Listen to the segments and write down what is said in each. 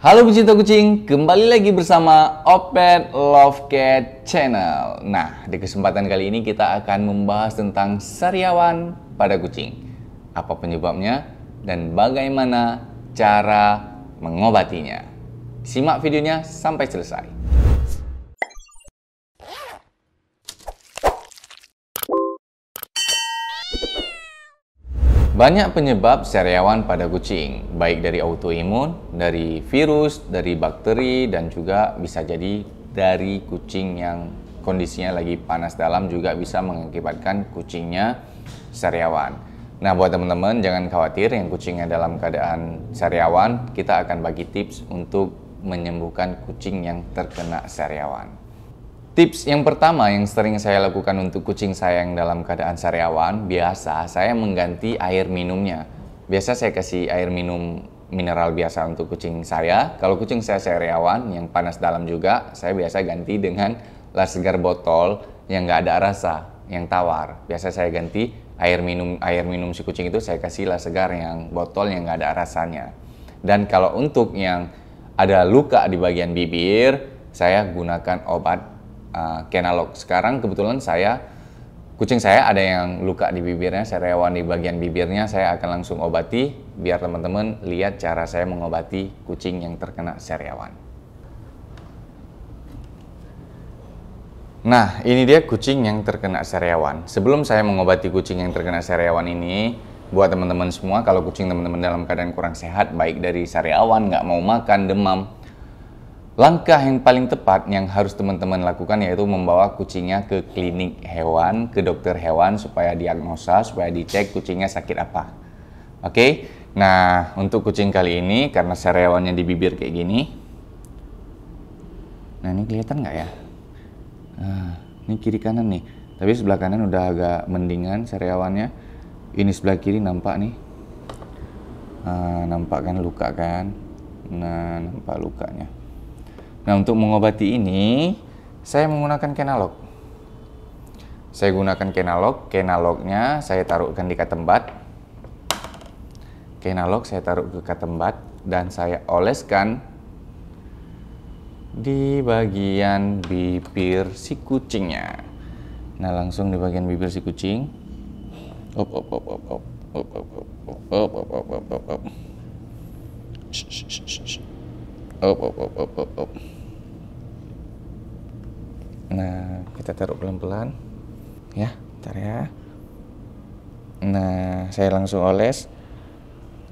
Halo pecinta kucing, kembali lagi bersama Opet Love Cat Channel. Nah, di kesempatan kali ini kita akan membahas tentang sariawan pada kucing. Apa penyebabnya dan bagaimana cara mengobatinya. Simak videonya sampai selesai. Banyak penyebab sariawan pada kucing, baik dari autoimun, dari virus, dari bakteri, dan juga bisa jadi dari kucing yang kondisinya lagi panas dalam juga bisa mengakibatkan kucingnya sariawan. Nah, buat teman-teman jangan khawatir yang kucingnya dalam keadaan sariawan, kita akan bagi tips untuk menyembuhkan kucing yang terkena sariawan. Tips yang pertama yang sering saya lakukan untuk kucing saya yang dalam keadaan sariawan, biasa saya mengganti air minumnya. Biasa saya kasih air minum mineral biasa untuk kucing saya. Kalau kucing saya sariawan yang panas dalam juga, saya biasa ganti dengan La Segar botol yang nggak ada rasa, yang tawar. Biasa saya ganti air minum si kucing itu saya kasih La Segar yang botol yang nggak ada rasanya. Dan kalau untuk yang ada luka di bagian bibir, saya gunakan obat Kenalog. Sekarang kebetulan kucing saya ada yang luka di bibirnya, sariawan di bagian bibirnya, saya akan langsung obati biar teman-teman lihat cara saya mengobati kucing yang terkena sariawan. Nah, ini dia kucing yang terkena sariawan. Sebelum saya mengobati kucing yang terkena sariawan ini, buat teman-teman semua, kalau kucing teman-teman dalam keadaan kurang sehat, baik dari sariawan, nggak mau makan, demam, langkah yang paling tepat yang harus teman-teman lakukan yaitu membawa kucingnya ke klinik hewan, ke dokter hewan supaya diagnosa, supaya dicek kucingnya sakit apa. Oke, nah untuk kucing kali ini karena sariawannya di bibir kayak gini. Nah ini kelihatan nggak ya? Nah, ini kiri kanan nih, tapi sebelah kanan udah agak mendingan sariawannya. Ini sebelah kiri nampak nih. Nampak kan luka kan? Nah nampak lukanya. Nah, untuk mengobati ini, saya menggunakan Kenalog. Saya gunakan Kenalog, Kenalognya saya taruhkan di katembat. Kenalog saya taruh ke katembat dan saya oleskan di bagian bibir si kucingnya. Nah, langsung di bagian bibir si kucing. Op, op, op, op, op, op, op, op, op, op, op, op, op, op. Op, op, op, op, op, op. Nah, kita taruh pelan-pelan ya, bentar ya. Nah, saya langsung oles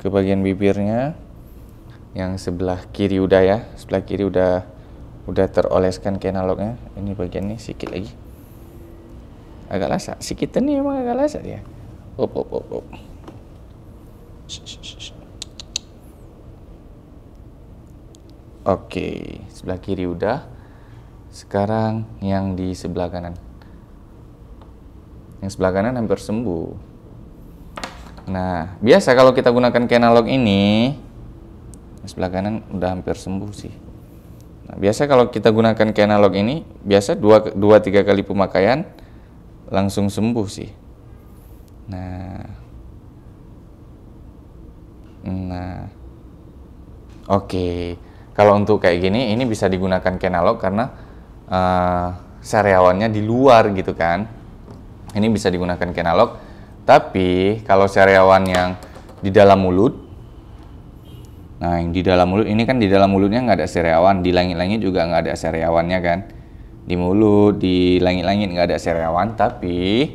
ke bagian bibirnya yang sebelah kiri udah ya, sebelah kiri udah teroleskan Kenalognya. Ini bagian ini sedikit lagi, agak lasak, sedikit nih emang agak lasak dia. Op, op, op, op. Oke, sebelah kiri udah. Sekarang yang di sebelah kanan. Yang sebelah kanan hampir sembuh. Nah, biasa kalau kita gunakan Kenalog ini, yang sebelah kanan udah hampir sembuh sih. Nah, biasa kalau kita gunakan Kenalog ini, biasa 2-3 kali pemakaian langsung sembuh sih. Nah, oke. Kalau untuk kayak gini, ini bisa digunakan Kenalog karena sariawannya di luar gitu kan. Ini bisa digunakan Kenalog. Tapi kalau sariawan yang di dalam mulut, nah yang di dalam mulut ini kan di dalam mulutnya nggak ada sariawan, di langit-langit juga nggak ada sariawannya kan. Di mulut, di langit-langit nggak ada sariawan. Tapi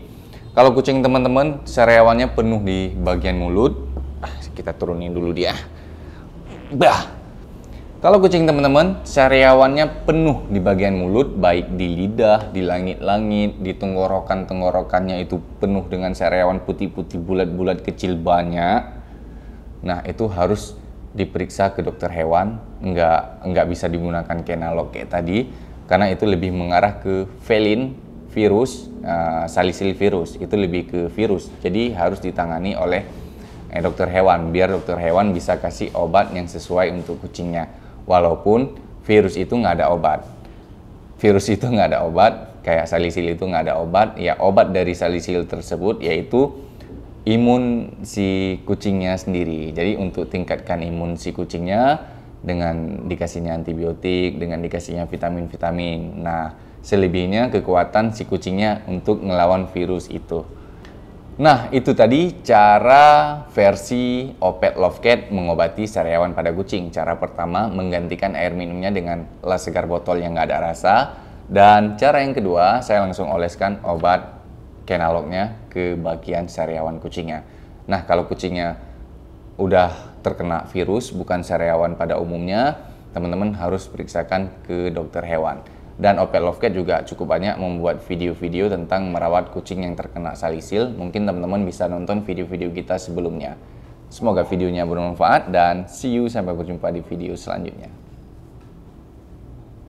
kalau kucing teman-teman sariawannya penuh di bagian mulut, kita turunin dulu dia. Kalau kucing teman-teman sariawannya penuh di bagian mulut, baik di lidah, di langit-langit, di tenggorokannya itu penuh dengan sariawan putih-putih bulat-bulat kecil banyak. Nah, itu harus diperiksa ke dokter hewan. Nggak bisa digunakan Kenalog kayak tadi karena itu lebih mengarah ke felin virus, salisil virus. Itu lebih ke virus. Jadi harus ditangani oleh dokter hewan biar dokter hewan bisa kasih obat yang sesuai untuk kucingnya. Walaupun virus itu nggak ada obat. Virus itu nggak ada obat, kayak salisil itu nggak ada obat. Ya obat dari salisil tersebut yaitu imun si kucingnya sendiri. Jadi untuk tingkatkan imun si kucingnya, dengan dikasihnya antibiotik, dengan dikasihnya vitamin-vitamin. Nah, selebihnya kekuatan si kucingnya untuk ngelawan virus itu. Nah, itu tadi cara versi Opet Love Cat mengobati sariawan pada kucing. Cara pertama, menggantikan air minumnya dengan las segar botol yang nggak ada rasa. Dan cara yang kedua, saya langsung oleskan obat Kenalognya ke bagian sariawan kucingnya. Nah, kalau kucingnya udah terkena virus, bukan sariawan pada umumnya, teman-teman harus periksakan ke dokter hewan. Dan Opet Love Cat juga cukup banyak membuat video-video tentang merawat kucing yang terkena salisil. Mungkin teman-teman bisa nonton video-video kita sebelumnya. Semoga videonya bermanfaat dan see you sampai berjumpa di video selanjutnya.